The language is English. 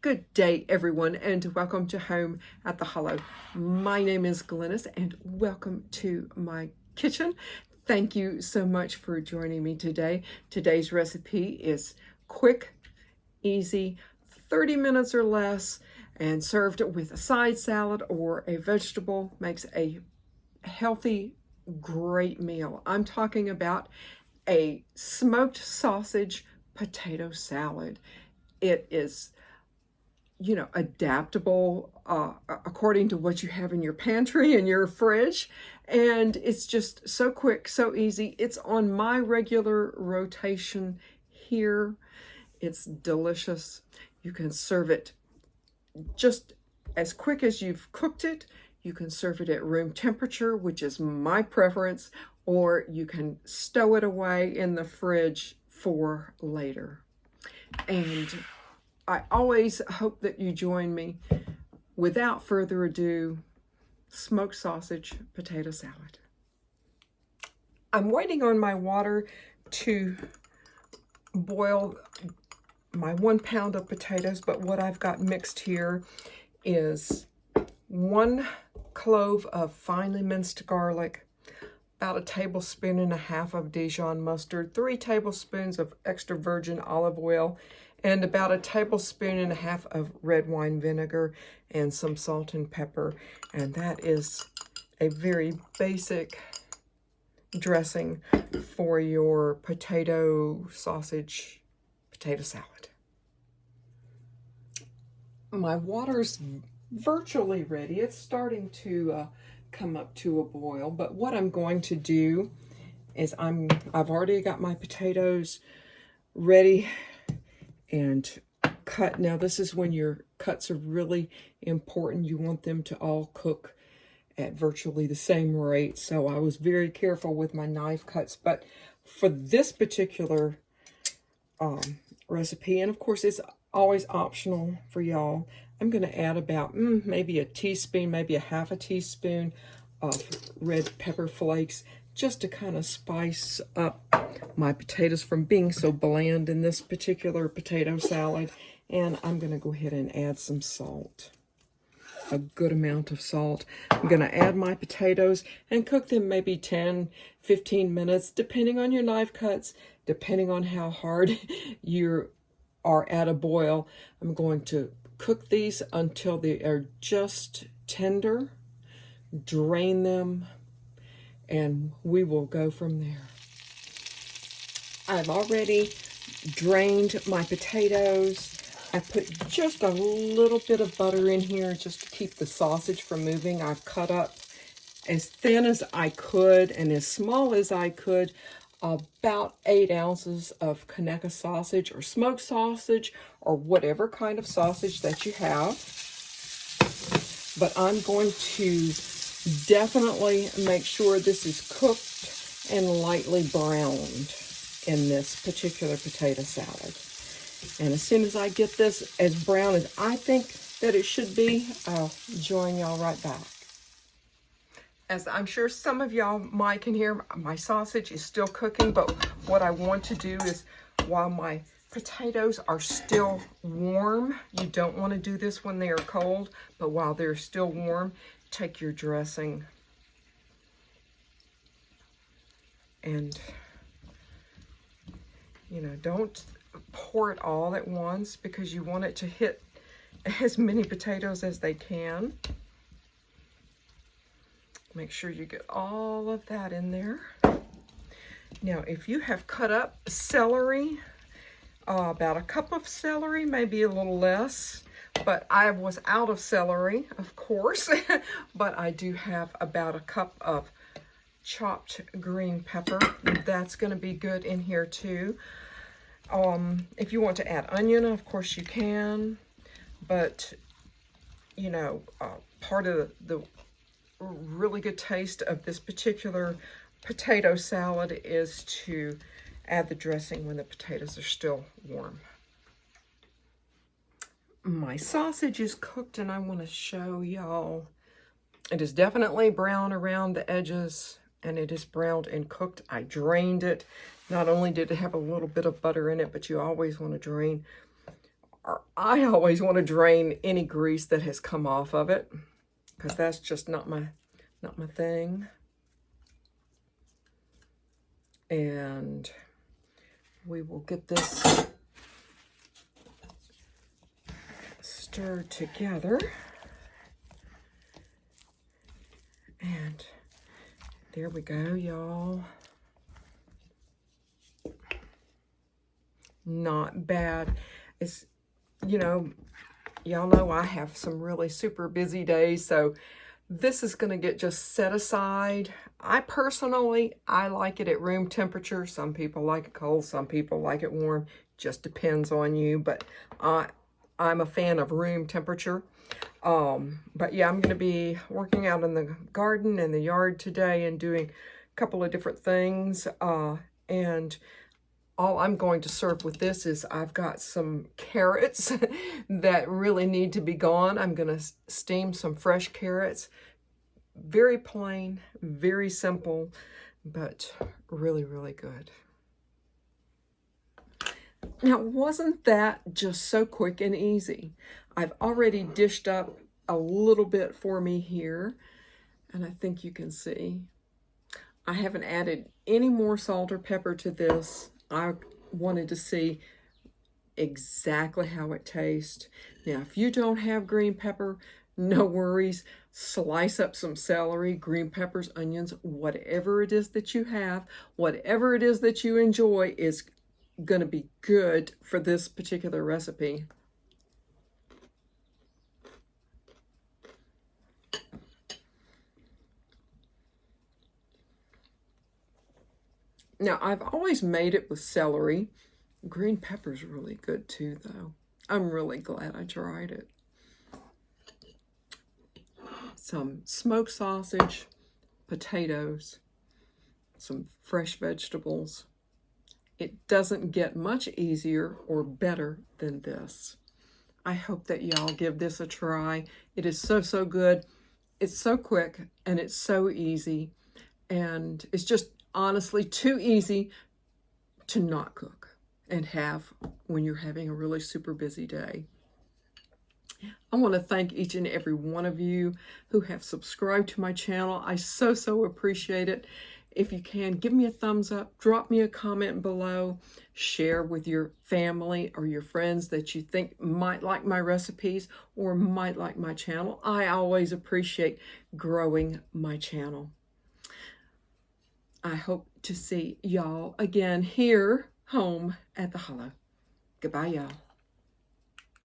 Good day, everyone, and welcome to Home at the Hollow. My name is Glennis, and welcome to my kitchen. Thank you so much for joining me today. Today's recipe is quick, easy, 30 minutes or less, and served with a side salad or a vegetable. Makes a healthy, great meal. I'm talking about a smoked sausage potato salad. It is adaptable according to what you have in your pantry and your fridge. And it's just so quick, so easy. It's on my regular rotation here. It's delicious. You can serve it just as quick as you've cooked it. You can serve it at room temperature, which is my preference, or you can stow it away in the fridge for later. And I always hope that you join me. Without further ado, smoked sausage potato salad. I'm waiting on my water to boil my 1 pound of potatoes, but what I've got mixed here is 1 clove of finely minced garlic, about 1.5 tablespoons of Dijon mustard, 3 tablespoons of extra virgin olive oil, and about 1.5 tablespoons of red wine vinegar, and some salt and pepper. And that is a very basic dressing for your potato sausage potato salad. My water's virtually ready. It's starting to come up to a boil, but what I'm going to do is I've already got my potatoes ready and cut. Now this is when your cuts are really important. You want them to all cook at virtually the same rate. So I was very careful with my knife cuts. But for this particular recipe, and of course it's always optional for y'all, I'm going to add about maybe a teaspoon, maybe a 1/2 teaspoon of red pepper flakes, just to kind of spice up my potatoes from being so bland in this particular potato salad. And I'm going to go ahead and add some salt, a good amount of salt. I'm going to add my potatoes and cook them maybe 10-15 minutes, depending on your knife cuts, depending on how hard you are at a boil. I'm going to cook these until they are just tender, drain them, and we will go from there. I've already drained my potatoes. I put just a little bit of butter in here just to keep the sausage from moving. I've cut up as thin as I could and as small as I could, about 8 ounces of Conecuh sausage or smoked sausage or whatever kind of sausage that you have. But I'm going to definitely make sure this is cooked and lightly browned in this particular potato salad. And as soon as I get this as brown as I think that it should be, I'll join y'all right back. As I'm sure some of y'all might can hear, my sausage is still cooking, but what I want to do is, while my potatoes are still warm, you don't want to do this when they are cold, but while they're still warm, take your dressing and, don't pour it all at once, because you want it to hit as many potatoes as they can. Make sure you get all of that in there. Now, if you have cut up celery, about 1 cup of celery, maybe a little less, but I was out of celery, of course, but I do have about 1 cup of chopped green pepper. That's going to be good in here too. If you want to add onion, of course you can, but part of the really good taste of this particular potato salad is to add the dressing when the potatoes are still warm. My sausage is cooked, and I want to show y'all. It is definitely brown around the edges, and it is browned and cooked. I drained it. Not only did it have a little bit of butter in it, but you always want to drain I always want to drain any grease that has come off of it, because that's just not my thing. And we will get this stirred together. And there we go, y'all. Not bad. It's, you know, y'all know I have some really super busy days, so this is going to get just set aside. I like it at room temperature. Some people like it cold, some people like it warm. Just depends on you, but I'm a fan of room temperature. But yeah, I'm going to be working out in the garden and the yard today and doing a couple of different things. And all I'm going to serve with this is I've got some carrots that really need to be gone. I'm going to steam some fresh carrots. Very plain, very simple, but really, really good. Now, wasn't that just so quick and easy? I've already dished up a little bit for me here, and I think you can see. I haven't added any more salt or pepper to this. I wanted to see exactly how it tastes. Now, if you don't have green pepper, no worries. Slice up some celery, green peppers, onions, whatever it is that you have, whatever it is that you enjoy is going to be good for this particular recipe. Now, I've always made it with celery. Green pepper's really good too, though. I'm really glad I tried it. Some smoked sausage, potatoes, some fresh vegetables. It doesn't get much easier or better than this. I hope that y'all give this a try. It is so, so good. It's so quick and it's so easy. And it's just honestly too easy to not cook and have when you're having a really super busy day. I want to thank each and every one of you who have subscribed to my channel. I so, so appreciate it. If you can, give me a thumbs up, drop me a comment below, share with your family or your friends that you think might like my recipes or might like my channel. I always appreciate growing my channel. I hope to see y'all again here home at the Hollow. Goodbye, y'all.